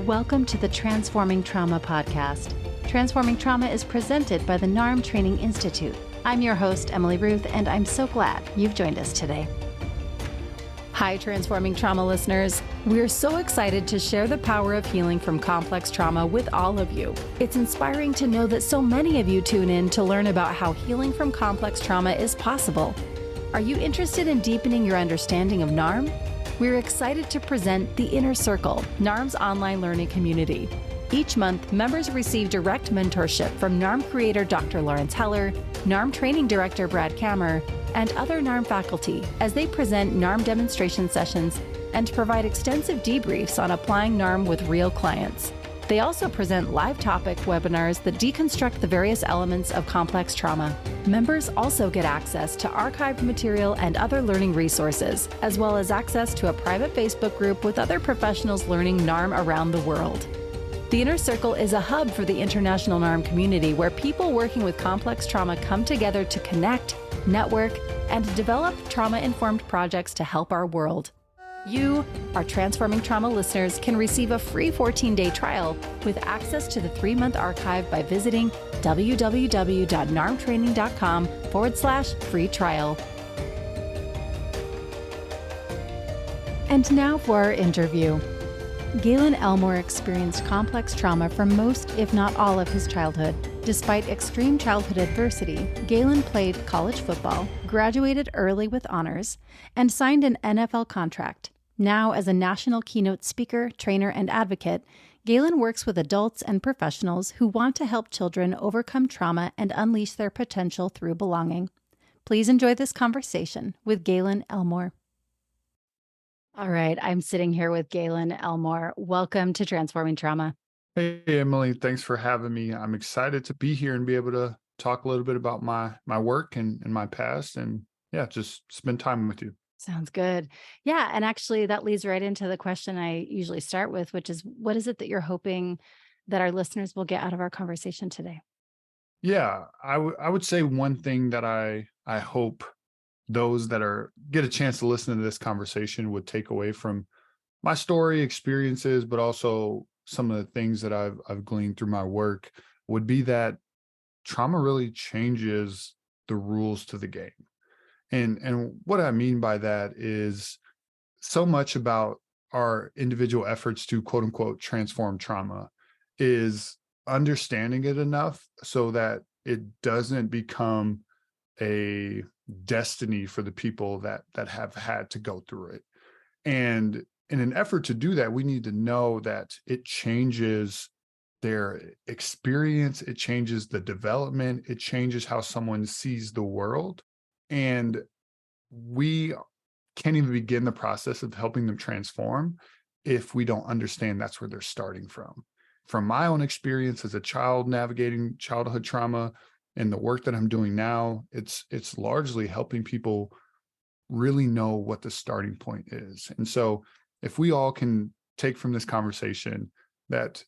Welcome to the Transforming Trauma podcast. Transforming Trauma is presented by the NARM Training Institute. I'm your host, Emily Ruth, and I'm so glad you've joined us today. Hi, Transforming Trauma listeners. We're so excited to share the power of healing from complex trauma with all of you. It's inspiring to know that so many of you tune in to learn about how healing from complex trauma is possible. Are you interested in deepening your understanding of NARM? We're excited to present The Inner Circle, NARM's online learning community. Each month, members receive direct mentorship from NARM creator Dr. Lawrence Heller, NARM training director Brad Kammer, and other NARM faculty as they present NARM demonstration sessions and provide extensive debriefs on applying NARM with real clients. They also present live topic webinars that deconstruct the various elements of complex trauma. Members also get access to archived material and other learning resources, as well as access to a private Facebook group with other professionals learning NARM around the world. The Inner Circle is a hub for the international NARM community where people working with complex trauma come together to connect, network, and develop trauma-informed projects to help our world. You, our Transforming Trauma listeners, can receive a free 14-day trial with access to the 3-month archive by visiting www.narmtraining.com/free trial. And now for our interview. Gaelin Elmore experienced complex trauma for most, if not all, of his childhood. Despite extreme childhood adversity, Gaelin played college football, graduated early with honors, and signed an NFL contract. Now, as a national keynote speaker, trainer, and advocate, Gaelin works with adults and professionals who want to help children overcome trauma and unleash their potential through belonging. Please enjoy this conversation with Gaelin Elmore. All right, I'm sitting here with Gaelin Elmore. Welcome to Transforming Trauma. Hey, Emily, thanks for having me. I'm excited to be here and be able to talk a little bit about my work and my past and just spend time with you. Sounds good. Yeah, and actually that leads right into the question I usually start with, which is what is it that you're hoping that our listeners will get out of our conversation today? Yeah, I would say one thing that I hope those that get a chance to listen to this conversation would take away from my story, experiences, but also some of the things that I've gleaned through my work would be that trauma really changes the rules to the game. And what I mean by that is so much about our individual efforts to quote unquote transform trauma is understanding it enough so that it doesn't become a destiny for the people that have had to go through it. And in an effort to do that, we need to know that it changes their experience, it changes the development, it changes how someone sees the world. And we can't even begin the process of helping them transform if we don't understand that's where they're starting from. From my own experience as a child navigating childhood trauma and the work that I'm doing now, it's largely helping people really know what the starting point is. And so if we all can take from this conversation that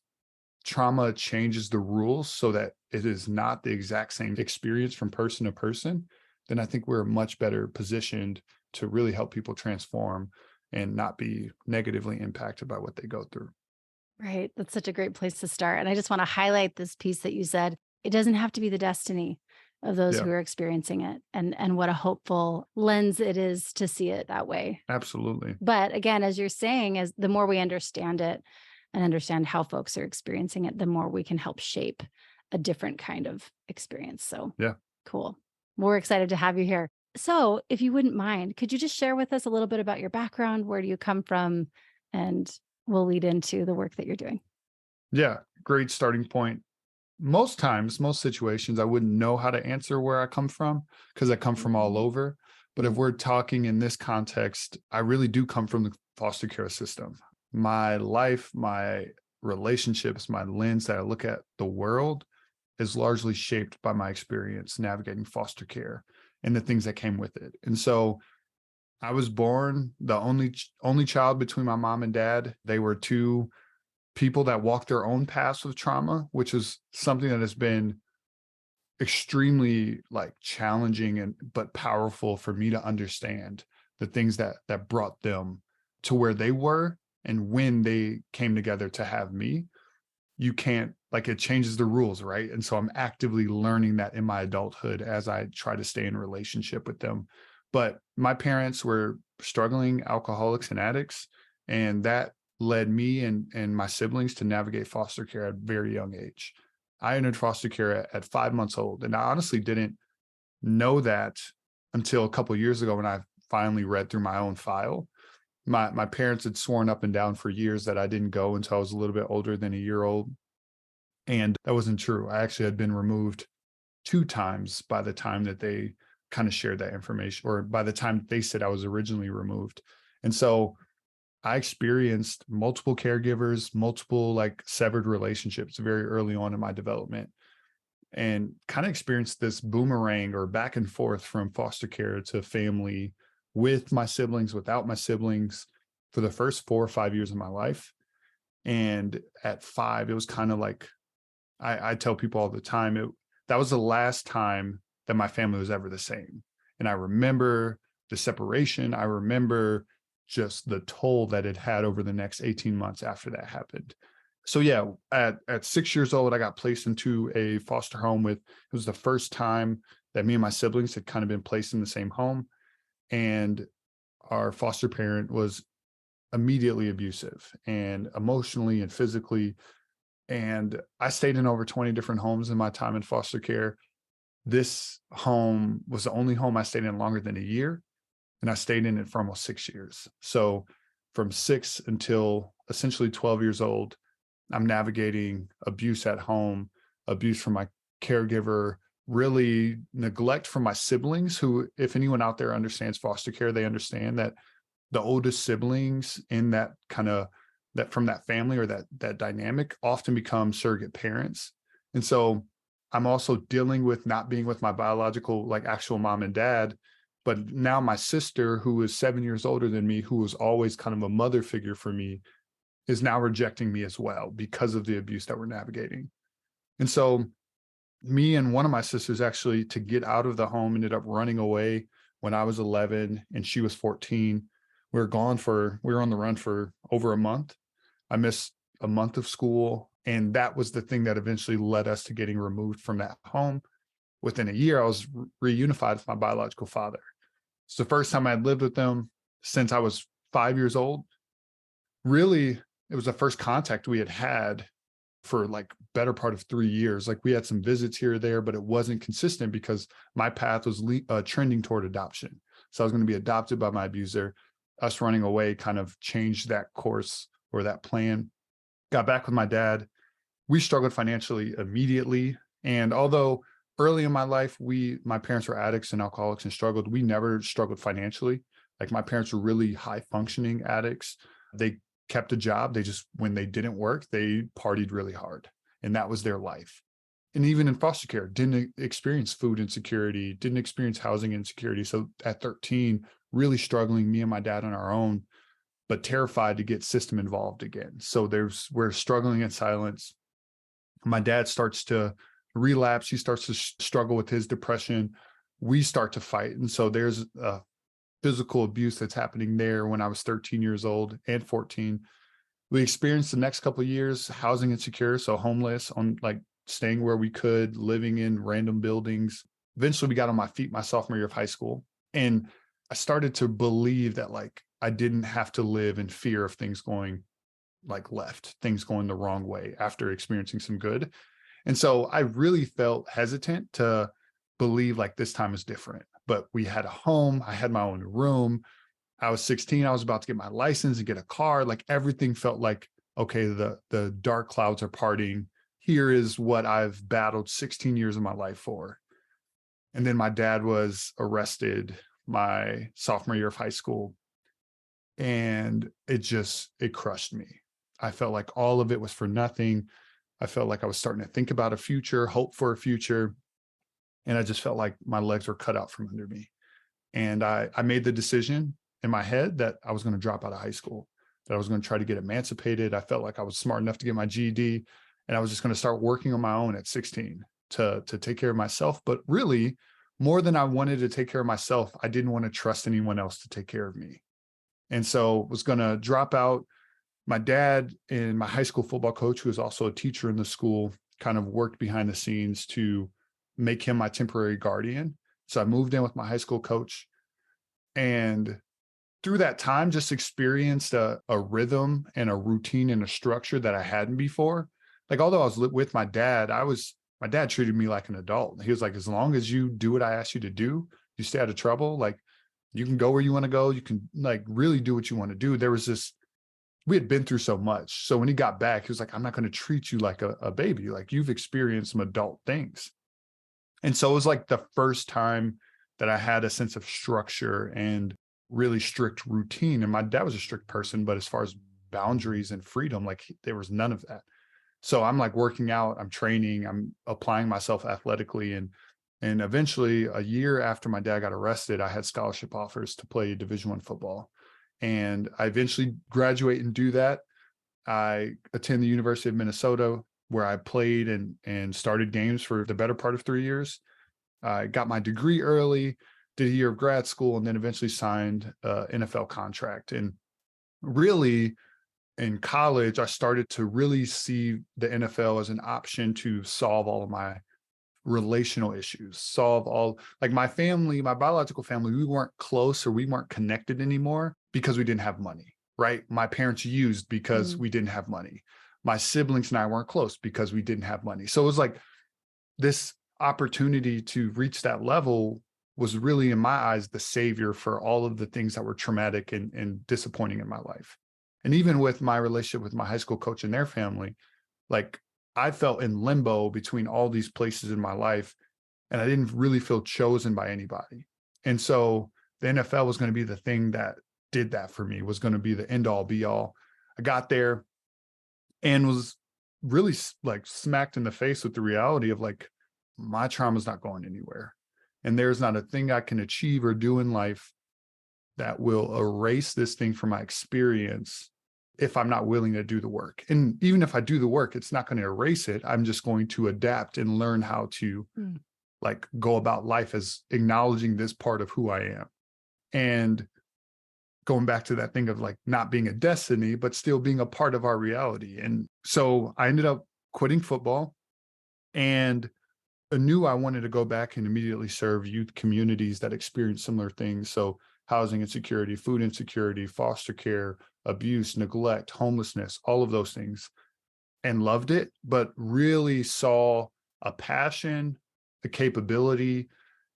trauma changes the rules so that it is not the exact same experience from person to person, then I think we're much better positioned to really help people transform and not be negatively impacted by what they go through. Right. That's such a great place to start. And I just want to highlight this piece that you said. It doesn't have to be the destiny of those who are experiencing it, and what a hopeful lens it is to see it that way. Absolutely. But again, as you're saying, as the more we understand it and understand how folks are experiencing it, the more we can help shape a different kind of experience. So cool. We're excited to have you here. So if you wouldn't mind, could you just share with us a little bit about your background? Where do you come from? And we'll lead into the work that you're doing. Yeah, great starting point. Most times, most situations, I wouldn't know how to answer where I come from because I come from all over. But if we're talking in this context, I really do come from the foster care system. My life, my relationships, my lens that I look at the world is largely shaped by my experience navigating foster care and the things that came with it. And so I was born the only child between my mom and dad. They were two people that walked their own paths with trauma, which is something that has been extremely challenging but powerful for me to understand the things that brought them to where they were And when they came together to have me, you can't, like, it changes the rules, right? And so I'm actively learning that in my adulthood as I try to stay in a relationship with them. But my parents were struggling alcoholics and addicts, and that led me and my siblings to navigate foster care at a very young age. I entered foster care at 5 months old, and I honestly didn't know that until a couple of years ago when I finally read through my own file. My parents had sworn up and down for years that I didn't go until I was a little bit older than a year old. And that wasn't true. I actually had been removed 2 times by the time that they kind of shared that information, or by the time they said I was originally removed. And so I experienced multiple caregivers, multiple like severed relationships very early on in my development, and kind of experienced this boomerang or back and forth from foster care to family, with my siblings, without my siblings, for the first 4 or 5 years of my life. And at 5, it was kind of like, I tell people all the time, that was the last time that my family was ever the same. And I remember the separation. I remember just the toll that it had over the next 18 months after that happened. So yeah, at 6 years old, I got placed into a foster home it was the first time that me and my siblings had kind of been placed in the same home. And our foster parent was immediately abusive, and emotionally and physically. And I stayed in over 20 different homes in my time in foster care. This home was the only home I stayed in longer than a year, and I stayed in it for almost 6 years. So from 6 until essentially 12 years old, I'm navigating abuse at home, abuse from my caregiver, really neglect from my siblings, who, if anyone out there understands foster care, they understand that the oldest siblings in that kind of, that from that family or that dynamic, often become surrogate parents. And so I'm also dealing with not being with my biological, like, actual mom and dad, but now my sister, who is 7 years older than me, who was always kind of a mother figure for me, is now rejecting me as well because of the abuse that we're navigating. And so me and one of my sisters, actually, to get out of the home, ended up running away when I was 11 and she was 14. We were on the run for over a month. I missed a month of school. And that was the thing that eventually led us to getting removed from that home. Within a year, I was reunified with my biological father. It's the first time I'd lived with them since I was 5 years old. Really, it was the first contact we had for like better part of 3 years. Like, we had some visits here or there, but it wasn't consistent because my path was trending toward adoption. So I was going to be adopted by my abuser. Us running away kind of changed that course or that plan. Got back with my dad. We struggled financially immediately. And although early in my life, my parents were addicts and alcoholics and struggled, we never struggled financially. Like, my parents were really high functioning addicts. They kept a job. They just, when they didn't work, they partied really hard, and that was their life. And even in foster care, didn't experience food insecurity, didn't experience housing insecurity. So at 13, really struggling, me and my dad on our own, but terrified to get system involved again. So we're struggling in silence. My dad starts to relapse. He starts to struggle with his depression. We start to fight. And so there's a physical abuse that's happening there when I was 13 years old and 14. We experienced the next couple of years housing insecure, so homeless, on like staying where we could, living in random buildings. Eventually we got on my feet my sophomore year of high school. And I started to believe that, like, I didn't have to live in fear of things going like left, things going the wrong way after experiencing some good. And so I really felt hesitant to believe like this time is different. But we had a home, I had my own room. I was 16, I was about to get my license and get a car. Like, everything felt like, okay, the dark clouds are parting. Here is what I've battled 16 years of my life for. And then my dad was arrested my sophomore year of high school. And it crushed me. I felt like all of it was for nothing. I felt like I was starting to think about a future, hope for a future. And I just felt like my legs were cut out from under me. And I made the decision in my head that I was going to drop out of high school, that I was going to try to get emancipated. I felt like I was smart enough to get my GED, and I was just going to start working on my own at 16 to take care of myself. But really, more than I wanted to take care of myself, I didn't want to trust anyone else to take care of me. And so was going to drop out, my dad and my high school football coach, who was also a teacher in the school, kind of worked behind the scenes to make him my temporary guardian. So I moved in with my high school coach, and through that time, just experienced a rhythm and a routine and a structure that I hadn't before. Like, although I was with my dad, my dad treated me like an adult. He was like, as long as you do what I ask you to do, you stay out of trouble. Like, you can go where you want to go. You can like really do what you want to do. There was this, we had been through so much. So when he got back, he was like, I'm not going to treat you like a baby. Like, you've experienced some adult things. And so it was like the first time that I had a sense of structure and really strict routine. And my dad was a strict person, but as far as boundaries and freedom, like there was none of that. So I'm like working out, I'm training, I'm applying myself athletically. And eventually a year after my dad got arrested, I had scholarship offers to play Division I football. And I eventually graduate and do that. I attend the University of Minnesota, where I played and started games for the better part of 3 years. I got my degree early, did a year of grad school, and then eventually signed an NFL contract. And really, in college, I started to really see the NFL as an option to solve all of my relational issues, solve all, like my family, my biological family, we weren't close or we weren't connected anymore because we didn't have money, right? My parents used because we didn't have money. My siblings and I weren't close because we didn't have money. So it was like this opportunity to reach that level was really, in my eyes, the savior for all of the things that were traumatic and disappointing in my life. And even with my relationship with my high school coach and their family, like I felt in limbo between all these places in my life, and I didn't really feel chosen by anybody. And so the NFL was going to be the thing that did that for me, was going to be the end all be all. I got there and was really like smacked in the face with the reality of like, my trauma is not going anywhere. And there's not a thing I can achieve or do in life that will erase this thing from my experience if I'm not willing to do the work. And even if I do the work, it's not going to erase it. I'm just going to adapt and learn how to like go about life as acknowledging this part of who I am. And going back to that thing of like not being a destiny, but still being a part of our reality. And so I ended up quitting football, and I knew I wanted to go back and immediately serve youth communities that experience similar things. So housing insecurity, food insecurity, foster care, abuse, neglect, homelessness, all of those things, and loved it, but really saw a passion, the capability,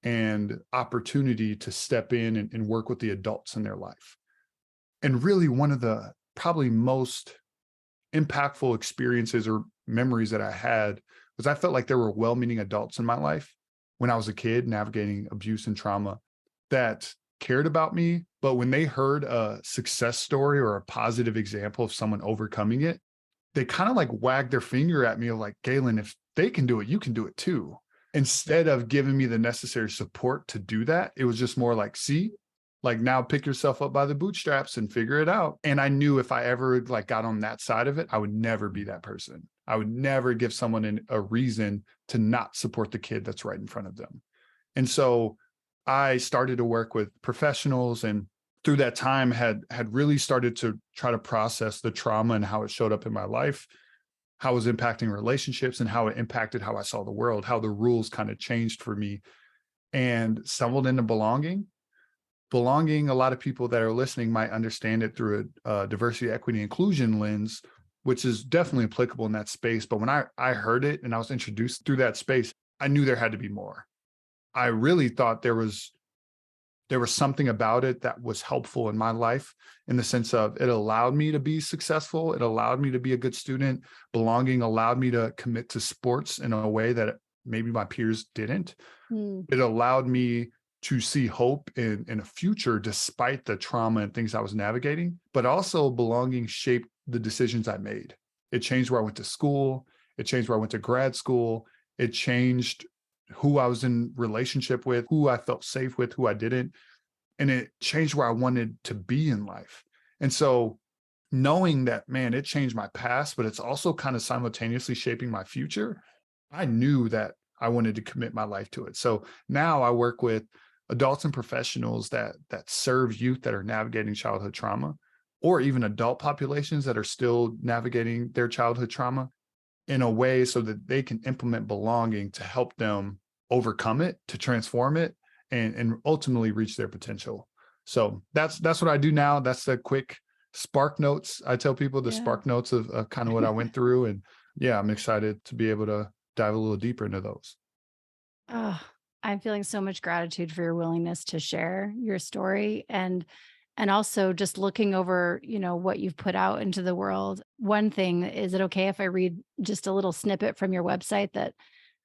and opportunity to step in and work with the adults in their life. And really one of the probably most impactful experiences or memories that I had was I felt like there were well-meaning adults in my life when I was a kid navigating abuse and trauma that cared about me. But when they heard a success story or a positive example of someone overcoming it, they kind of like wagged their finger at me of like, Gaelin, if they can do it, you can do it too. Instead of giving me the necessary support to do that, it was just more like, see, like now pick yourself up by the bootstraps and figure it out. And I knew if I ever like got on that side of it, I would never be that person. I would never give someone a reason to not support the kid that's right in front of them. And so I started to work with professionals, and through that time had really started to try to process the trauma and how it showed up in my life, how it was impacting relationships, and how it impacted how I saw the world, how the rules kind of changed for me, and stumbled into belonging. Belonging, a lot of people that are listening might understand it through a diversity, equity, inclusion lens, which is definitely applicable in that space. But when I heard it and I was introduced through that space, I knew there had to be more. I really thought there was something about it that was helpful in my life, in the sense of it allowed me to be successful. It allowed me to be a good student. Belonging allowed me to commit to sports in a way that maybe my peers didn't. It allowed me to see hope in a future despite the trauma and things I was navigating. But also belonging shaped the decisions I made. It changed where I went to school. It changed where I went to grad school. It changed who I was in relationship with, who I felt safe with, who I didn't. And it changed where I wanted to be in life. And so knowing that, man, it changed my past, but it's also kind of simultaneously shaping my future, I knew that I wanted to commit my life to it. So now I work with adults and professionals that serve youth that are navigating childhood trauma, or even adult populations that are still navigating their childhood trauma in a way so that they can implement belonging to help them overcome it, to transform it, and ultimately reach their potential. So that's what I do now. That's the quick spark notes. I tell people the spark notes of kind of what I went through. And yeah, I'm excited to be able to dive a little deeper into those. Oh, I'm feeling so much gratitude for your willingness to share your story and also just looking over, what you've put out into the world. One thing, is it okay if I read just a little snippet from your website that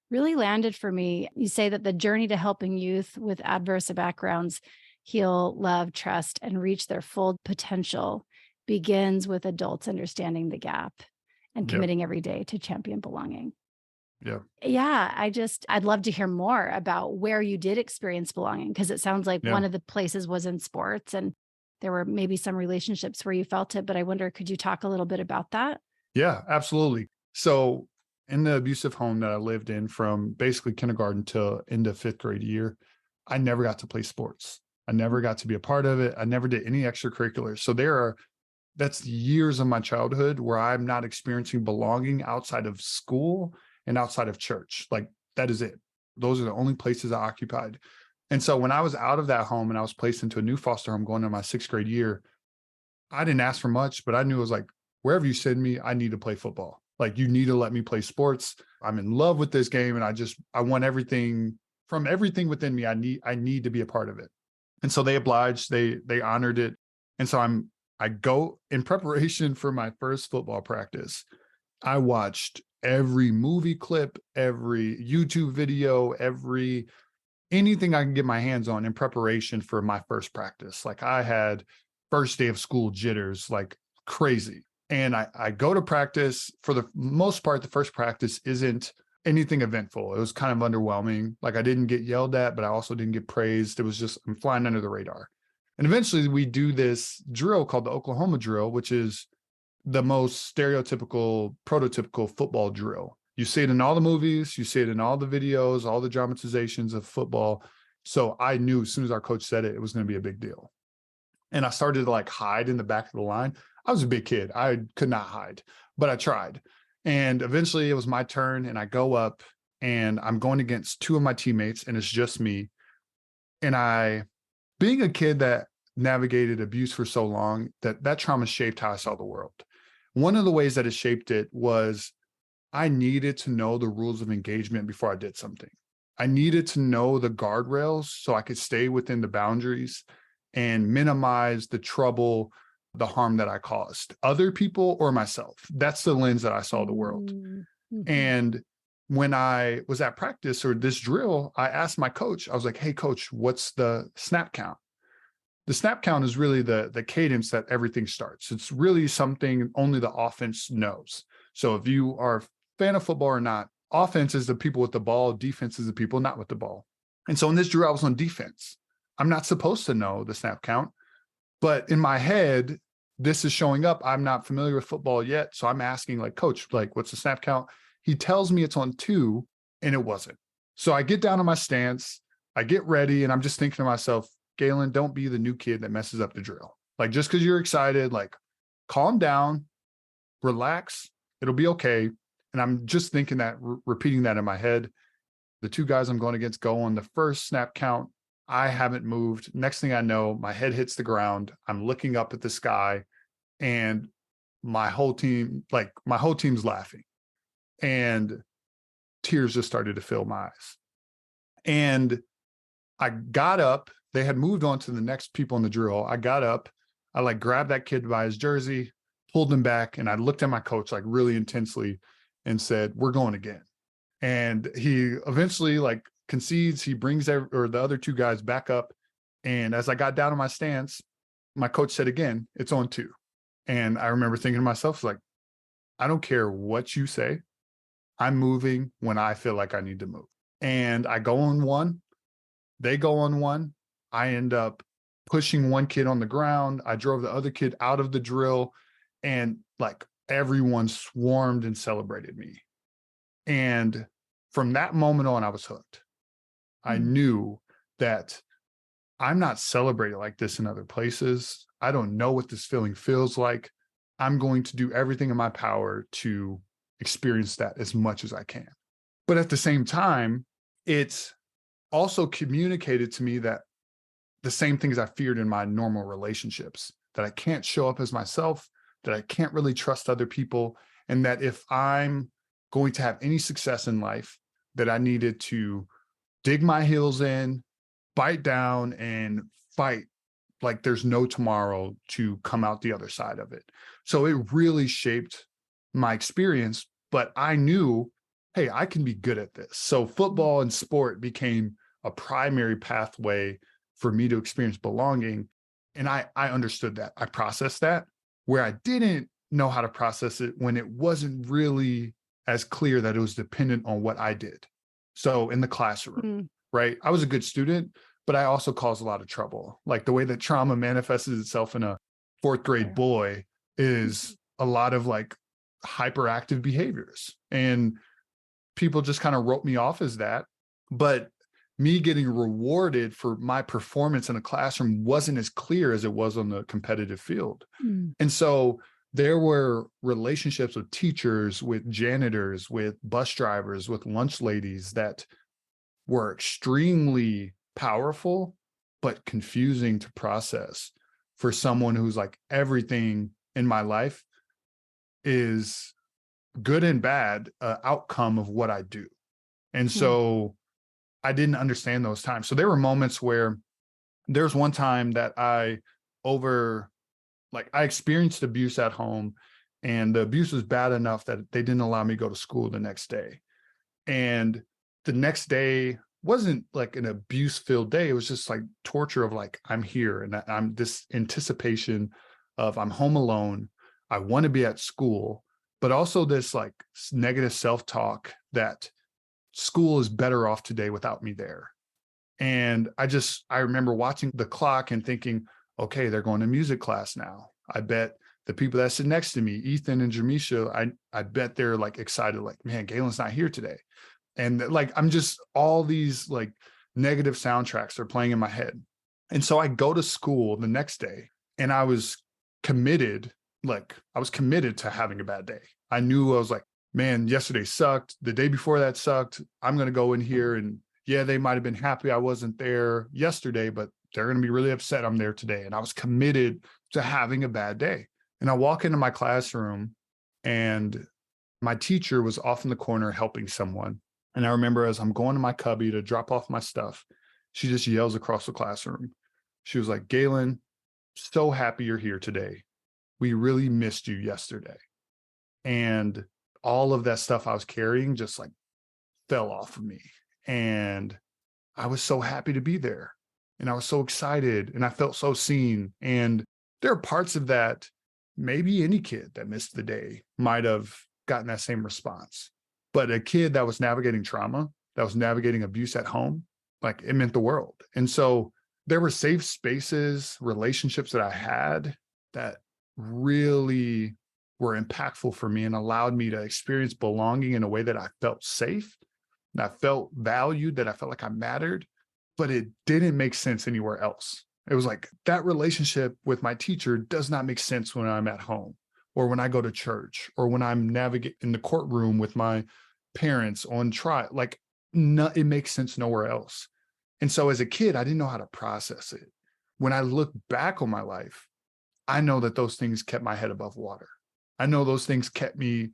really landed for me? You say that the journey to helping youth with adverse backgrounds heal, love, trust, and reach their full potential begins with adults understanding the gap and Yep. committing every day to champion belonging. Yep. Yeah, I'd love to hear more about where you did experience belonging, because it sounds like Yeah. one of the places was in sports and there were maybe some relationships where you felt it, but I wonder, could you talk a little bit about that? Yeah, absolutely. So in the abusive home that I lived in from basically kindergarten till into fifth grade year, I never got to play sports. I never got to be a part of it. I never did any extracurriculars. So that's years of my childhood where I'm not experiencing belonging outside of school and outside of church. Like that is it. Those are the only places I occupied. And so when I was out of that home and I was placed into a new foster home going into my sixth grade year, I didn't ask for much, but I knew it was like, wherever you send me, I need to play football. Like you need to let me play sports. I'm in love with this game. And I want everything from everything within me. I need to be a part of it. And so they obliged, they honored it. And so I go in preparation for my first football practice. I watched every movie clip, every YouTube video, anything I can get my hands on in preparation for my first practice. Like I had first day of school jitters like crazy. And I go to practice. For the most part, the first practice isn't anything eventful. It was kind of underwhelming. Like I didn't get yelled at, but I also didn't get praised. It was just, I'm flying under the radar. And eventually we do this drill called the Oklahoma drill, which is the most stereotypical, prototypical football drill. You see it in all the movies, you see it in all the videos, all the dramatizations of football. So I knew as soon as our coach said it, it was going to be a big deal. And I started to like hide in the back of the line. I was a big kid. I could not hide, but I tried. And eventually it was my turn and I go up and I'm going against two of my teammates and it's just me. And being a kid that navigated abuse for so long, that trauma shaped how I saw the world. One of the ways that it shaped it was I needed to know the rules of engagement before I did something. I needed to know the guardrails so I could stay within the boundaries and minimize the trouble, the harm that I caused other people or myself. That's the lens that I saw the world. Mm-hmm. And when I was at practice or this drill, I asked my coach, I was like, hey, coach, what's the snap count? The snap count is really the cadence that everything starts. It's really something only the offense knows. So if you are a fan of football or not, offense is the people with the ball, defense is the people not with the ball. And so in this drill, I was on defense. I'm not supposed to know the snap count, but in my head, this is showing up. I'm not familiar with football yet. So I'm asking like, coach, like, what's the snap count? He tells me it's on 2 and it wasn't. So I get down on my stance, I get ready, and I'm just thinking to myself, Gaelin, don't be the new kid that messes up the drill. Like, just because you're excited, like, calm down, relax, it'll be okay. And I'm just thinking that, repeating that in my head. The two guys I'm going against go on the first snap count. I haven't moved. Next thing I know, my head hits the ground. I'm looking up at the sky, and my whole team's laughing. And tears just started to fill my eyes. And I got up. They had moved on to the next people in the drill. I got up. I like grabbed that kid by his jersey, pulled him back, and I looked at my coach like really intensely and said, "We're going again." And he eventually like concedes. He brings the other two guys back up. And as I got down on my stance, my coach said again, "It's on 2." And I remember thinking to myself, like, I don't care what you say. I'm moving when I feel like I need to move. And I go on 1. They go on 1. I end up pushing one kid on the ground. I drove the other kid out of the drill, and like everyone swarmed and celebrated me. And from that moment on, I was hooked. I knew that I'm not celebrated like this in other places. I don't know what this feeling feels like. I'm going to do everything in my power to experience that as much as I can. But at the same time, it's also communicated to me that the same things I feared in my normal relationships, that I can't show up as myself, that I can't really trust other people, and that if I'm going to have any success in life, that I needed to dig my heels in, bite down, and fight like there's no tomorrow to come out the other side of it. So it really shaped my experience, but I knew, hey, I can be good at this. So football and sport became a primary pathway for me to experience belonging. And I understood that. I processed that. Where I didn't know how to process it, when it wasn't really as clear that it was dependent on what I did. So in the classroom, right? I was a good student, but I also caused a lot of trouble. Like the way that trauma manifests itself in a fourth grade boy is a lot of like hyperactive behaviors. And people just kind of wrote me off as that. But me getting rewarded for my performance in a classroom wasn't as clear as it was on the competitive field. And so there were relationships with teachers, with janitors, with bus drivers, with lunch ladies that were extremely powerful, but confusing to process for someone who's like, everything in my life is good and bad outcome of what I do. And so I didn't understand those times. So there were moments where there's one time that I experienced abuse at home, and the abuse was bad enough that they didn't allow me to go to school the next day. And the next day wasn't like an abuse filled day. It was just like torture of like, I'm here and I'm this anticipation of I'm home alone. I want to be at school, but also this like negative self-talk that school is better off today without me there. And I remember watching the clock and thinking, okay, they're going to music class now. I bet the people that sit next to me, Ethan and Jamisha, I bet they're like excited, like, man, Gaelin's not here today. And like, I'm just, all these like negative soundtracks are playing in my head. And so I go to school the next day and I was committed to having a bad day. I knew, I was like, man, yesterday sucked. The day before that sucked. I'm going to go in here and yeah, they might've been happy I wasn't there yesterday, but they're going to be really upset I'm there today. And I was committed to having a bad day. And I walk into my classroom and my teacher was off in the corner helping someone. And I remember as I'm going to my cubby to drop off my stuff, she just yells across the classroom. She was like, Gaelin, so happy you're here today. We really missed you yesterday. And all of that stuff I was carrying just like fell off of me. And I was so happy to be there. And I was so excited and I felt so seen. And there are parts of that, maybe any kid that missed the day might have gotten that same response. But a kid that was navigating trauma, that was navigating abuse at home, like it meant the world. And so there were safe spaces, relationships that I had that really were impactful for me and allowed me to experience belonging in a way that I felt safe, and I felt valued, that I felt like I mattered, but it didn't make sense anywhere else. It was like that relationship with my teacher does not make sense when I'm at home or when I go to church or when I'm navigating in the courtroom with my parents on trial. Like, no, it makes sense nowhere else. And so as a kid, I didn't know how to process it. When I look back on my life, I know that those things kept my head above water. I know those things kept me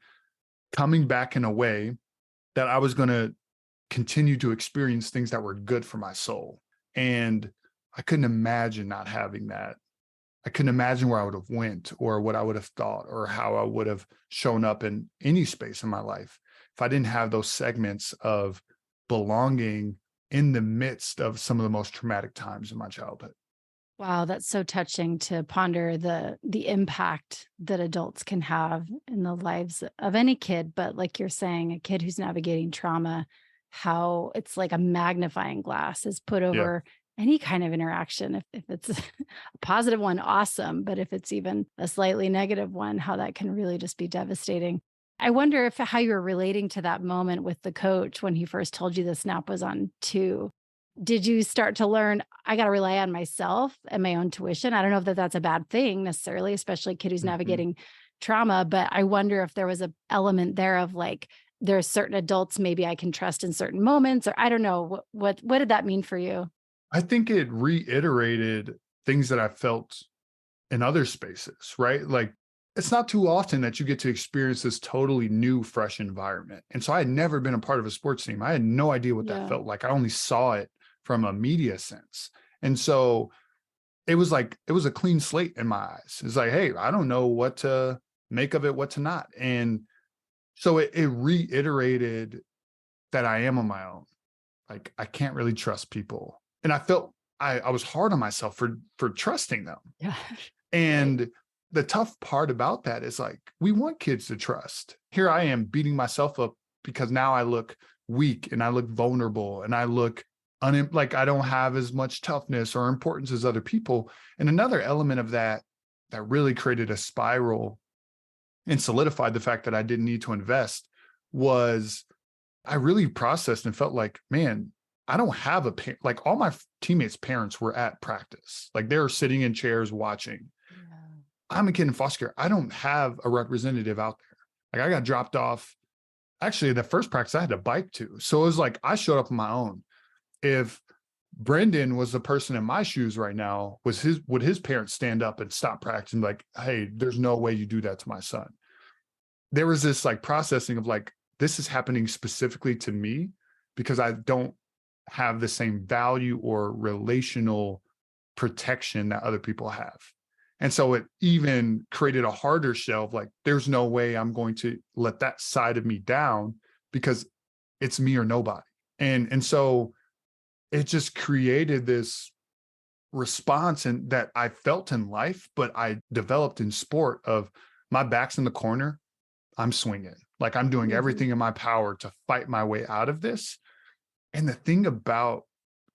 coming back in a way that I was going to continue to experience things that were good for my soul. And I couldn't imagine not having that. I couldn't imagine where I would have went or what I would have thought or how I would have shown up in any space in my life if I didn't have those segments of belonging in the midst of some of the most traumatic times in my childhood. Wow, that's so touching to ponder the impact that adults can have in the lives of any kid, but like you're saying, a kid who's navigating trauma, how it's like a magnifying glass is put Yeah. over any kind of interaction. If it's a positive one, awesome. But if it's even a slightly negative one, how that can really just be devastating. I wonder if how you're relating to that moment with the coach when he first told you the snap was on two. did you start to learn, I got to rely on myself and my own tuition? I don't know if that's a bad thing necessarily, especially a kid who's Mhm. navigating trauma, but I wonder if there was an element there of like, there are certain adults maybe I can trust in certain moments, or I don't know. What did that mean for you? I think it reiterated things that I felt in other spaces, right? Like it's not too often that you get to experience this totally new, fresh environment. And so I had never been a part of a sports team. I had no idea what that Yeah. felt like. I only saw it from a media sense. And so it was like, it was a clean slate in my eyes. It's like, hey, I don't know what to make of it, what to not. And so it reiterated that I am on my own. Like I can't really trust people. And I felt I was hard on myself for trusting them. Yeah. Right. And the tough part about that is like, we want kids to trust. Here I am beating myself up because now I look weak and I look vulnerable and I look like I don't have as much toughness or importance as other people. And another element of that that really created a spiral and solidified the fact that I didn't need to invest was I really processed and felt like, man, I don't have a like all my teammates' parents were at practice. Like they were sitting in chairs watching. Yeah. I'm a kid in foster care. I don't have a representative out there. Like I got dropped off. Actually, the first practice I had to bike to. So it was like I showed up on my own. If Brendan was the person in my shoes right now, would his parents stand up and stop practicing? Like, hey, there's no way you do that to my son. There was this like processing of like, this is happening specifically to me because I don't have the same value or relational protection that other people have. And so it even created a harder shell of like, there's no way I'm going to let that side of me down because it's me or nobody. And so it just created this response and that I felt in life, but I developed in sport of my back's in the corner. I'm swinging. Like I'm doing Mhm. everything in my power to fight my way out of this. And the thing about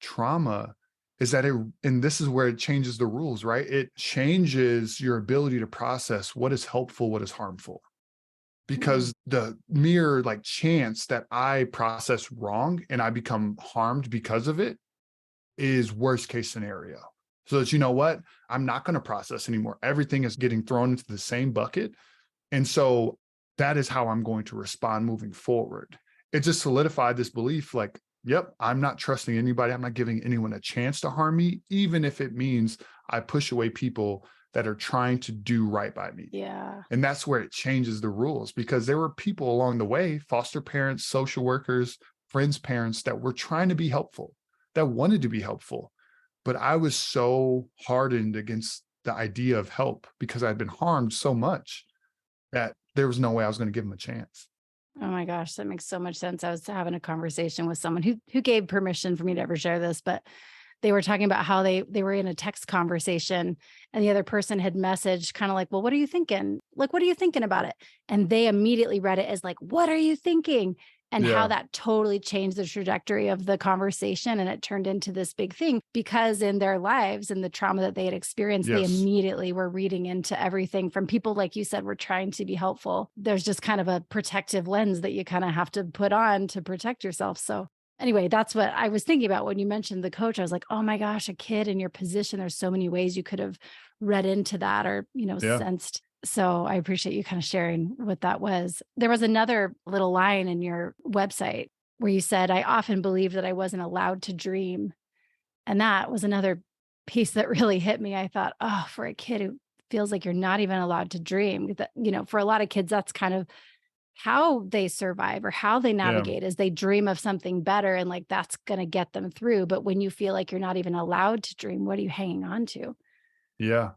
trauma is that and this is where it changes the rules, right? It changes your ability to process what is helpful, what is harmful. Mm. Because the mere like chance that I process wrong and I become harmed because of it is worst case scenario. So that you know what? I'm not going to process anymore. Everything is getting thrown into the same bucket. And so that is how I'm going to respond moving forward. It just solidified this belief like, yep, I'm not trusting anybody. I'm not giving anyone a chance to harm me, even if it means I push away people that are trying to do right by me. Yeah. And that's where it changes the rules because there were people along the way, foster parents, social workers, friends' parents that were trying to be helpful, that wanted to be helpful. But I was so hardened against the idea of help because I'd been harmed so much that there was no way I was going to give them a chance. Oh my gosh, that makes so much sense. I was having a conversation with someone who gave permission for me to ever share this, but they were talking about how they were in a text conversation and the other person had messaged kind of like, "Well, what are you thinking? Like, what are you thinking about it?" And they immediately read it as like, "What are you thinking?" And how Yeah. that totally changed the trajectory of the conversation and it turned into this big thing because in their lives and the trauma that they had experienced, they Yes. immediately were reading into everything from people like you said were trying to be helpful. There's just kind of a protective lens that you kind of have to put on to protect yourself. So anyway, that's what I was thinking about when you mentioned the coach. I was like, oh my gosh, a kid in your position. There's so many ways you could have read into that or, Yeah. sensed. So I appreciate you kind of sharing what that was. There was another little line in your website where you said, I often believed that I wasn't allowed to dream. And that was another piece that really hit me. I thought, oh, for a kid who feels like you're not even allowed to dream, that, for a lot of kids, that's kind of how they survive or how they Yeah. navigate is they dream of something better and like that's going to get them through. But when you feel like you're not even allowed to dream, what are you hanging on to? Yeah.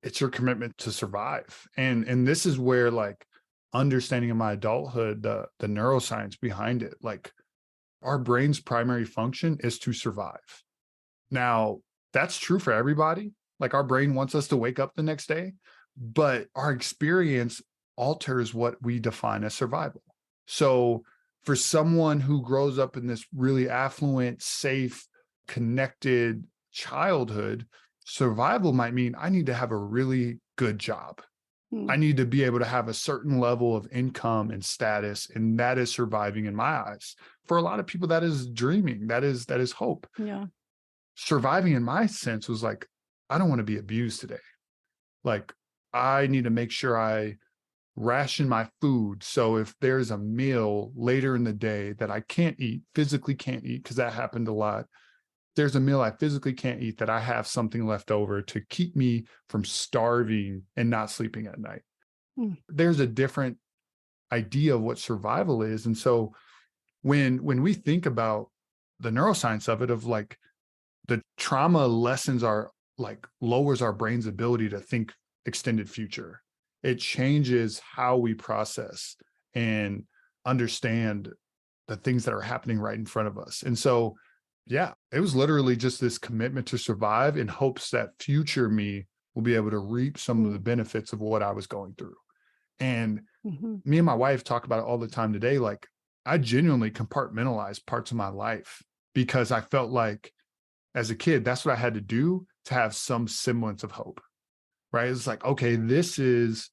It's your commitment to survive. And this is where like understanding in my adulthood, the neuroscience behind it, like our brain's primary function is to survive. Now, that's true for everybody. Like our brain wants us to wake up the next day, but our experience alters what we define as survival. So, for someone who grows up in this really affluent, safe, connected childhood, survival might mean I need to have a really good job. I need to be able to have a certain level of income and status, and that is surviving in my eyes. For a lot of people, that is dreaming. That is hope. Yeah. Surviving in my sense was like, I don't want to be abused today. Like, I need to make sure I ration my food. So if there's a meal later in the day that I can't eat, physically can't eat, because that happened a lot. There's a meal I physically can't eat, that I have something left over to keep me from starving and not sleeping at night. There's a different idea of what survival is. And so when we think about the neuroscience of it, of like, the trauma lessons are like, lowers our brain's ability to think extended future. It changes how we process and understand the things that are happening right in front of us. And so, yeah, it was literally just this commitment to survive in hopes that future me will be able to reap some of the benefits of what I was going through. And me and my wife talk about it all the time today. Like, I genuinely compartmentalized parts of my life because I felt like as a kid, that's what I had to do to have some semblance of hope, right? It's like, okay, this is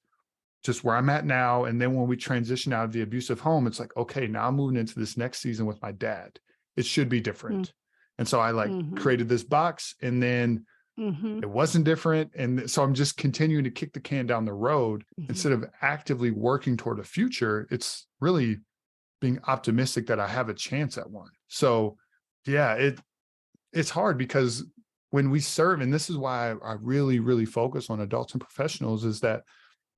just where I'm at now. And then when we transition out of the abusive home, it's like, okay, now I'm moving into this next season with my dad. It should be different. And so I like created this box, and then it wasn't different. And so I'm just continuing to kick the can down the road instead of actively working toward a future. It's really being optimistic that I have a chance at one. So yeah, it's hard because when we serve, and this is why I really, really focus on adults and professionals, is that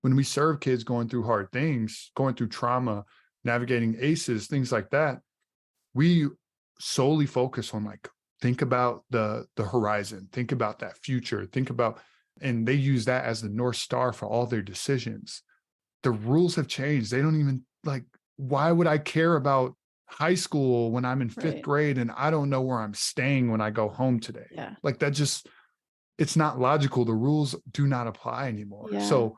when we serve kids going through hard things, going through trauma, navigating ACEs, things like that, we solely focus on like, think about the horizon, think about that future, think about, and they use that as the North Star for all their decisions. The rules have changed. They don't even like, why would I care about high school when I'm in fifth grade and I don't know where I'm staying when I go home today? Yeah. Like, that just, it's not logical. The rules do not apply anymore. Yeah. So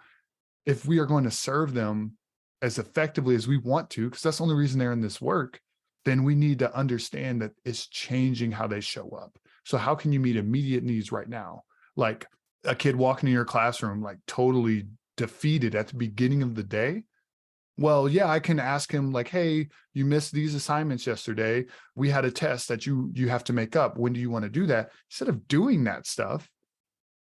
if we are going to serve them as effectively as we want to, because that's the only reason they're in this work, then we need to understand that it's changing how they show up. So how can you meet immediate needs right now? Like a kid walking in your classroom, like totally defeated at the beginning of the day. Well, yeah, I can ask him like, hey, you missed these assignments yesterday. We had a test that you have to make up. When do you want to do that? Instead of doing that stuff,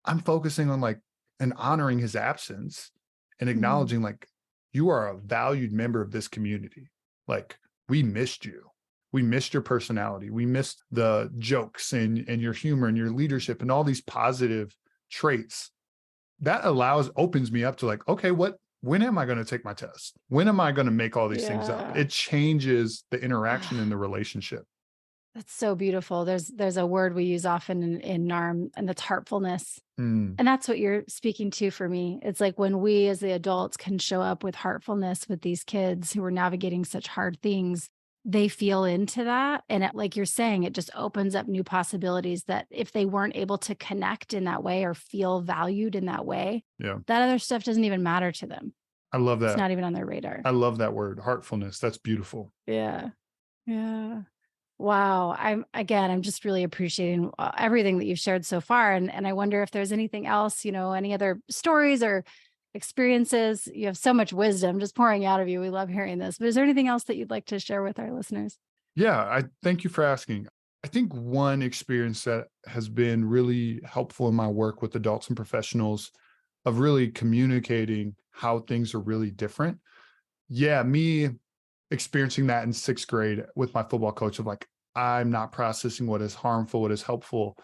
I'm focusing on like, and honoring his absence and acknowledging like, you are a valued member of this community. Like, we missed you. We missed your personality. We missed the jokes and your humor and your leadership and all these positive traits. That opens me up to like, okay, when am I going to take my test? When am I going to make all these things up? It changes the interaction in the relationship. That's so beautiful. There's a word we use often in NARM, and that's heartfulness. And that's what you're speaking to for me. It's like when we as the adults can show up with heartfulness with these kids who are navigating such hard things, they feel into that. And like you're saying, it just opens up new possibilities that if they weren't able to connect in that way or feel valued in that way, that other stuff doesn't even matter to them. I love that. It's not even on their radar. I love that word, heartfulness. That's beautiful. Yeah. Yeah. Wow. I'm just really appreciating everything that you've shared so far. And I wonder if there's anything else, any other stories or experiences. You have so much wisdom just pouring out of you. We love hearing this. But is there anything else that you'd like to share with our listeners? Yeah, I thank you for asking. I think one experience that has been really helpful in my work with adults and professionals of really communicating how things are really different. Yeah, me experiencing that in sixth grade with my football coach of like, I'm not processing what is harmful, what is helpful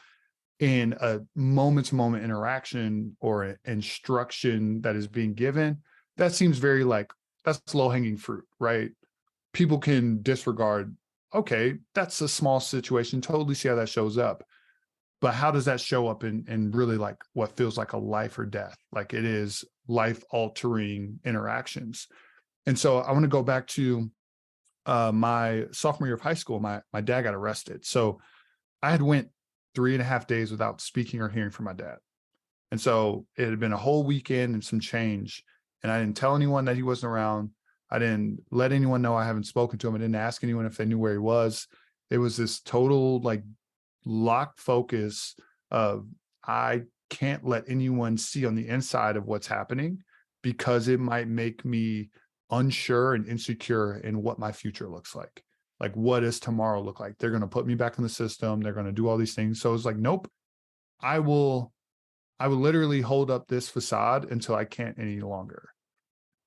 in a moment-to-moment interaction or instruction that is being given. That seems very like, that's low-hanging fruit, right? People can disregard, okay, that's a small situation, totally see how that shows up. But how does that show up in really like what feels like a life or death? Like it is life-altering interactions. And so I want to go back to my sophomore year of high school. My dad got arrested. So I had went 3.5 days without speaking or hearing from my dad. And so it had been a whole weekend and some change. And I didn't tell anyone that he wasn't around. I didn't let anyone know I haven't spoken to him. I didn't ask anyone if they knew where he was. It was this total like locked focus of I can't let anyone see on the inside of what's happening because it might make me unsure and insecure in what my future looks like. Like, what does tomorrow look like? They're going to put me back in the system. They're going to do all these things. So it's like, nope, I will literally hold up this facade until I can't any longer.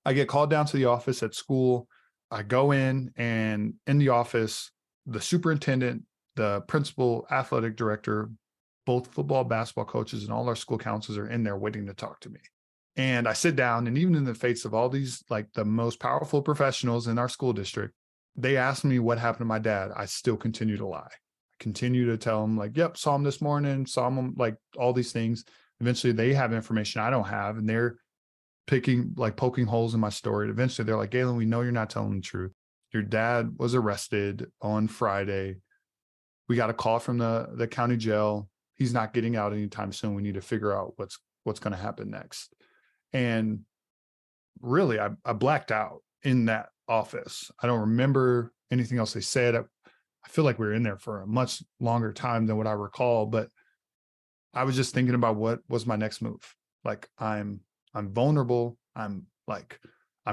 I get called down to the office at school. I go in, and in the office, the superintendent, the principal, athletic director, both football, basketball coaches, and all our school counselors are in there waiting to talk to me. And I sit down, and even in the face of all these, like the most powerful professionals in our school district, they ask me what happened to my dad. I still continue to lie. I continue to tell them like, yep, saw him this morning, saw him, like all these things. Eventually they have information I don't have, and they're poking holes in my story. And eventually they're like, Gaelin, we know you're not telling the truth. Your dad was arrested on Friday. We got a call from the county jail. He's not getting out anytime soon. We need to figure out what's going to happen next. And really, I blacked out in that office. I don't remember anything else they said. I feel like we were in there for a much longer time than what I recall, but I was just thinking about what was my next move. Like, I'm vulnerable. I'm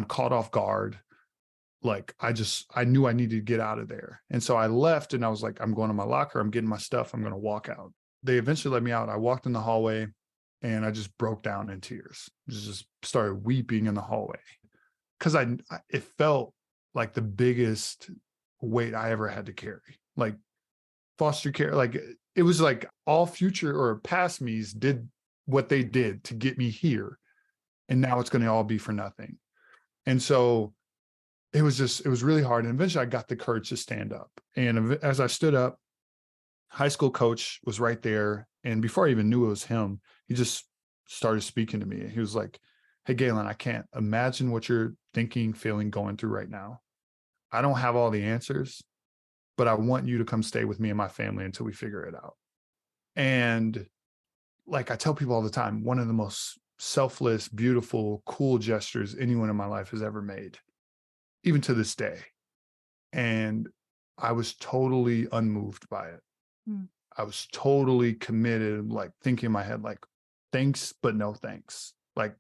caught off guard. Like, I knew I needed to get out of there. And so I left, and I was like, I'm going to my locker. I'm getting my stuff. I'm going to walk out. They eventually let me out. I walked in the hallway, and I just broke down in tears. Just started weeping in the hallway, because it felt like the biggest weight I ever had to carry. Like, foster care, like it was like all future or past me's did what they did to get me here, and now it's going to all be for nothing. And so it was really hard. And eventually I got the courage to stand up. And as I stood up, high school coach was right there. And before I even knew it was him, he just started speaking to me. He was like, hey, Gaelin, I can't imagine what you're thinking, feeling, going through right now. I don't have all the answers, but I want you to come stay with me and my family until we figure it out. And like I tell people all the time, one of the most selfless, beautiful, cool gestures anyone in my life has ever made, even to this day. And I was totally unmoved by it. I was totally committed, like thinking in my head, like, thanks, but no thanks. Like,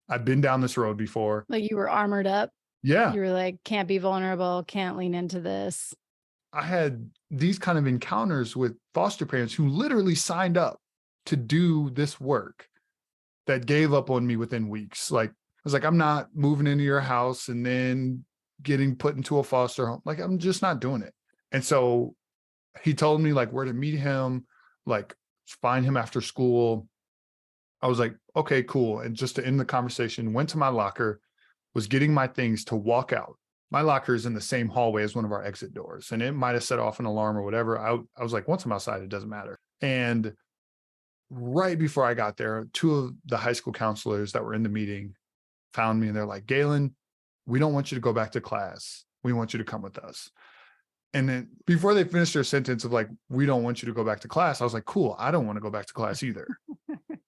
I've been down this road before. Like, you were armored up. Yeah. You were like, can't be vulnerable, can't lean into this. I had these kind of encounters with foster parents who literally signed up to do this work that gave up on me within weeks. Like, I was like, I'm not moving into your house and then getting put into a foster home. Like, I'm just not doing it. And so he told me like where to meet him, like find him after school. I was like, okay, cool. And just to end the conversation, went to my locker, was getting my things to walk out. My locker is in the same hallway as one of our exit doors, and it might have set off an alarm or whatever. I was like, once I'm outside, it doesn't matter. And right before I got there, two of the high school counselors that were in the meeting found me, and they're like, Gaelin, we don't want you to go back to class. We want you to come with us. And then before they finished their sentence of like, we don't want you to go back to class, I was like, cool, I don't want to go back to class either.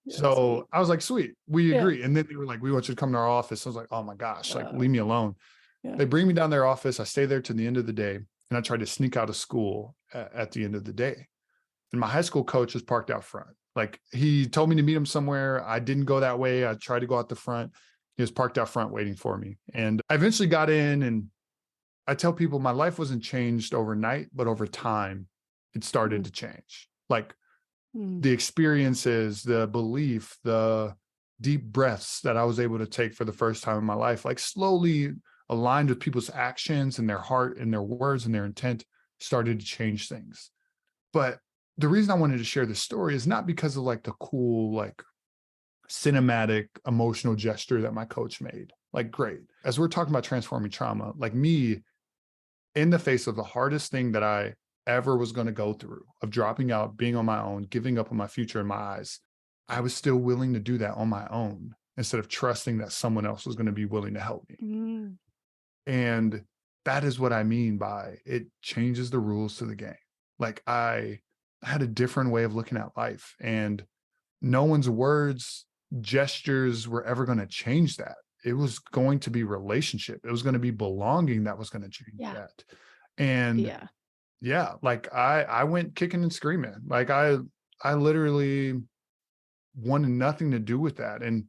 So sweet. I was like, sweet, we agree. And then they were like, we want you to come to our office. I was like, oh my gosh, like, leave me alone. Yeah. They bring me down their office. I stay there to the end of the day, and I tried to sneak out of school at the end of the day. And my high school coach was parked out front. Like, he told me to meet him somewhere. I didn't go that way. I tried to go out the front. He was parked out front waiting for me. And I eventually got in, and I tell people my life wasn't changed overnight, but over time, it started to change. Like, the experiences, the belief, the deep breaths that I was able to take for the first time in my life, like slowly aligned with people's actions and their heart and their words and their intent, started to change things. But the reason I wanted to share this story is not because of like the cool, like cinematic, emotional gesture that my coach made. Like, great. As we're talking about transforming trauma, like me, in the face of the hardest thing that I ever was going to go through, of dropping out, being on my own, giving up on my future in my eyes, I was still willing to do that on my own instead of trusting that someone else was going to be willing to help me. And that is what I mean by it changes the rules to the game. Like, I had a different way of looking at life, and no one's words, gestures were ever going to change that. It was going to be relationship. It was going to be belonging that was going to change that. And like I went kicking and screaming. Like, I literally wanted nothing to do with that. And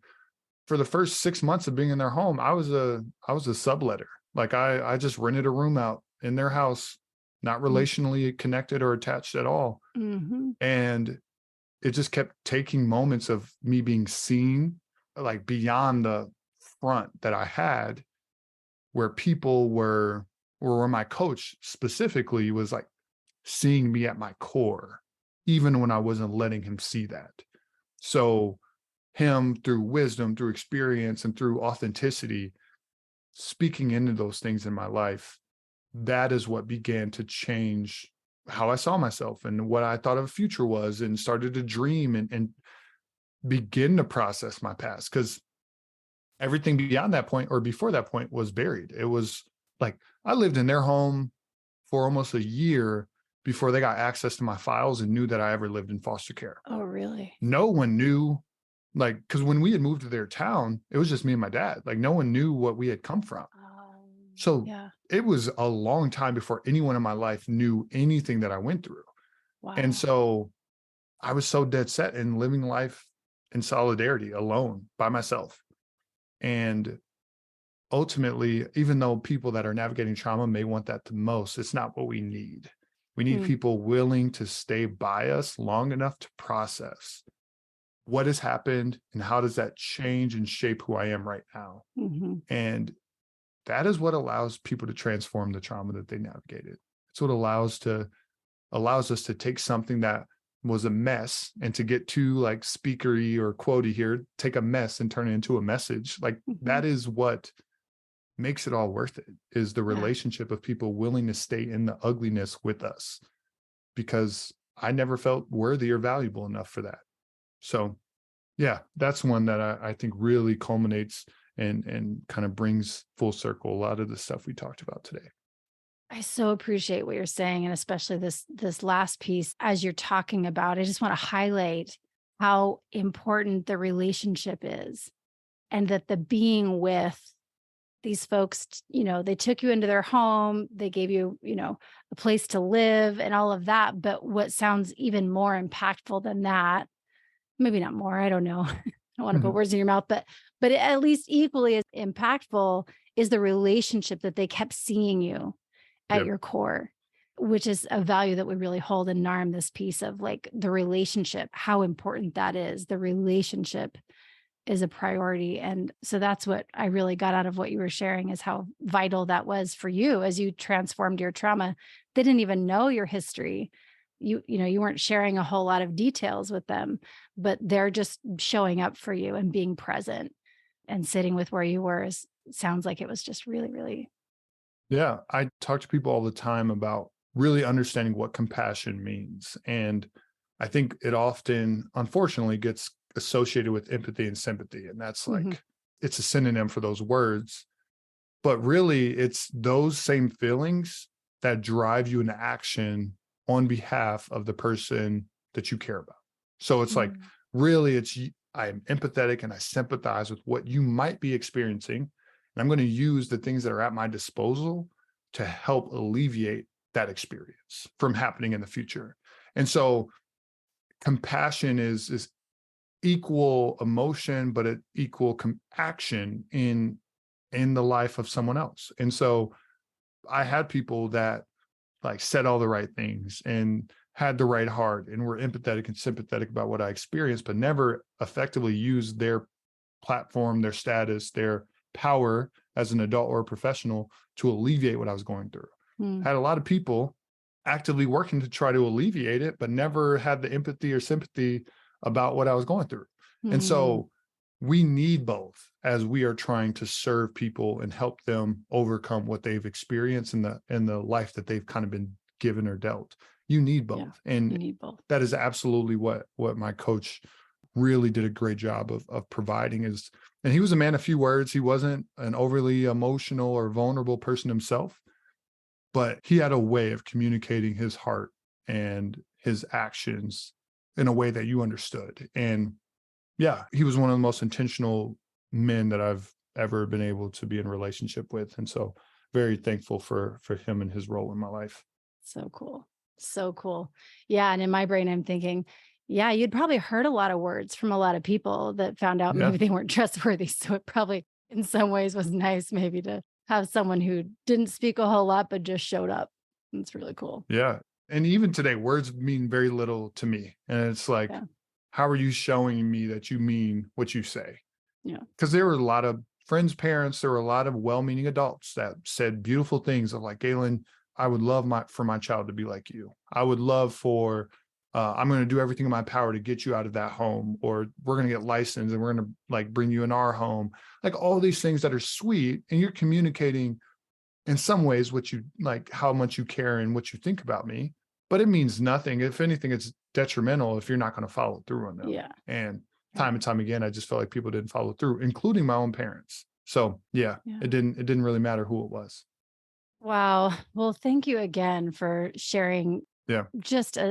for the first 6 months of being in their home, I was a subletter. Like I just rented a room out in their house, not relationally connected or attached at all. Mm-hmm. And it just kept taking moments of me being seen, like beyond the front that I had, where people were, or where my coach specifically was like seeing me at my core, even when I wasn't letting him see that. So him, through wisdom, through experience, and through authenticity, speaking into those things in my life, that is what began to change how I saw myself and what I thought of a future was, and started to dream and begin to process my past. Because everything beyond that point, or before that point, was buried. It was like I lived in their home for almost a year before they got access to my files and knew that I ever lived in foster care. Oh, really? No one knew, like, because when we had moved to their town, it was just me and my dad. Like, no one knew what we had come from. So Yeah. it was a long time before anyone in my life knew anything that I went through. Wow. And so I was so dead set in living life in solidarity, alone, by myself. And ultimately, even though people that are navigating trauma may want that the most, it's not what we need. We need people willing to stay by us long enough to process what has happened and how does that change and shape who I am right now. Mm-hmm. And that is what allows people to transform the trauma that they navigated. It's what allows us to take something that was a mess, and to get too like speakery or quotey here, take a mess and turn it into a message. Like that is what makes it all worth it, is the relationship of people willing to stay in the ugliness with us, because I never felt worthy or valuable enough for that. So yeah, that's one that I think really culminates and kind of brings full circle a lot of the stuff we talked about today. I so appreciate what you're saying, and especially this last piece as you're talking about. I just want to highlight how important the relationship is, and that the being with these folks, they took you into their home, they gave you, a place to live and all of that. But what sounds even more impactful than that, maybe not more, I don't know. I don't want to put words in your mouth, but at least equally as impactful is the relationship that they kept seeing you at your core, which is a value that we really hold in NARM, this piece of like the relationship, how important that is. The relationship is a priority. And so that's what I really got out of what you were sharing, is how vital that was for you as you transformed your trauma. They didn't even know your history. You weren't sharing a whole lot of details with them, but they're just showing up for you and being present and sitting with where you were. Sounds like it was just really, really. Yeah, I talk to people all the time about really understanding what compassion means. And I think it often, unfortunately, gets associated with empathy and sympathy. And that's like, it's a synonym for those words. But really, it's those same feelings that drive you into action on behalf of the person that you care about. So it's like, really, I am empathetic and I sympathize with what you might be experiencing. And I'm going to use the things that are at my disposal to help alleviate that experience from happening in the future. And so compassion is equal emotion, but it equal action in the life of someone else. And so I had people that like said all the right things and had the right heart and were empathetic and sympathetic about what I experienced, but never effectively used their platform, their status, their power as an adult or a professional to alleviate what I was going through. Had a lot of people actively working to try to alleviate it, but never had the empathy or sympathy about what I was going through. And so we need both as we are trying to serve people and help them overcome what they've experienced in the life that they've kind of been given or dealt. You need both. And you need both. That is absolutely what my coach really did a great job of providing is, and he was a man of few words. He wasn't an overly emotional or vulnerable person himself, but he had a way of communicating his heart and his actions in a way that you understood. And yeah, he was one of the most intentional men that I've ever been able to be in a relationship with. And so very thankful for him and his role in my life. So cool. So cool. Yeah. And in my brain, I'm thinking, Yeah, you'd probably heard a lot of words from a lot of people that found out Yeah. maybe they weren't trustworthy. So it probably, in some ways, was nice maybe to have someone who didn't speak a whole lot, but just showed up. It's really cool. Yeah. And even today, words mean very little to me. And it's like, Yeah. how are you showing me that you mean what you say? Yeah. Because there were a lot of friends' parents, there were a lot of well-meaning adults that said beautiful things of like, Gaelin, I would love for my child to be like you. I would love for, I'm going to do everything in my power to get you out of that home, or we're going to get licensed and we're going to like bring you in our home. Like all these things that are sweet, and you're communicating in some ways what you like, how much you care and what you think about me, but it means nothing. If anything, it's detrimental if you're not going to follow through on them. Yeah. And time and time again, I just felt like people didn't follow through, including my own parents. So yeah. It didn't really matter who it was. Wow. Well, thank you again for sharing. Yeah.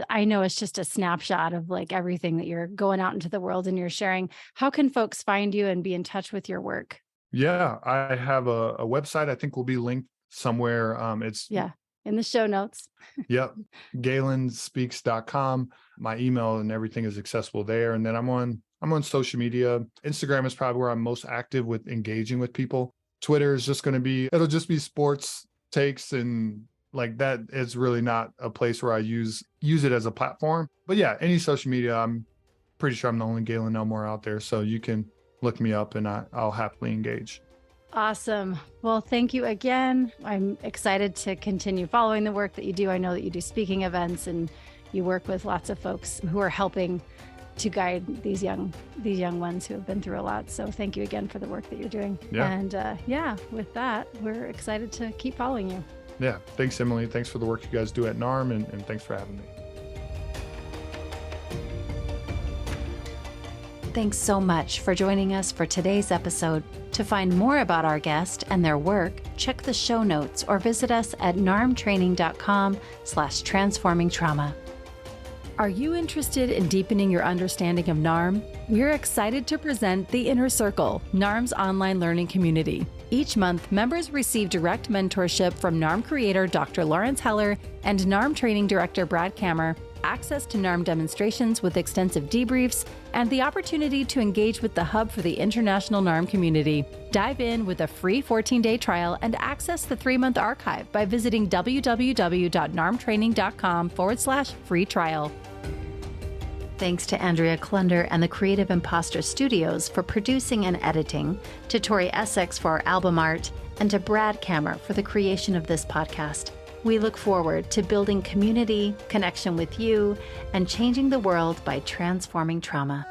I know it's just a snapshot of like everything that you're going out into the world and you're sharing. How can folks find you and be in touch with your work? Yeah. I have a website I think will be linked somewhere. It's in the show notes. Yep. GaelinSpeaks.com. My email and everything is accessible there. And then I'm on social media. Instagram is probably where I'm most active with engaging with people. Twitter is it'll just be sports takes, and like that is really not a place where I use it as a platform. But yeah, any social media, I'm pretty sure I'm the only Gaelin Elmore out there. So you can look me up and I'll happily engage. Awesome. Well, thank you again. I'm excited to continue following the work that you do. I know that you do speaking events and you work with lots of folks who are helping to guide these young ones who have been through a lot. So thank you again for the work that you're doing. Yeah. And with that, we're excited to keep following you. Yeah. Thanks, Emily. Thanks for the work you guys do at NARM, and thanks for having me. Thanks so much for joining us for today's episode. To find more about our guest and their work, check the show notes or visit us at narmtraining.com/transformingtrauma. Are you interested in deepening your understanding of NARM? We're excited to present The Inner Circle, NARM's online learning community. Each month, members receive direct mentorship from NARM creator Dr. Lawrence Heller and NARM training director Brad Kammer, access to NARM demonstrations with extensive debriefs, and the opportunity to engage with the Hub for the International NARM community. Dive in with a free 14-day trial and access the 3-month archive by visiting www.narmtraining.com/free trial. Thanks to Andrea Klunder and the Creative Imposter Studios for producing and editing, to Tori Essex for our album art, and to Brad Kammer for the creation of this podcast. We look forward to building community, connection with you, and changing the world by transforming trauma.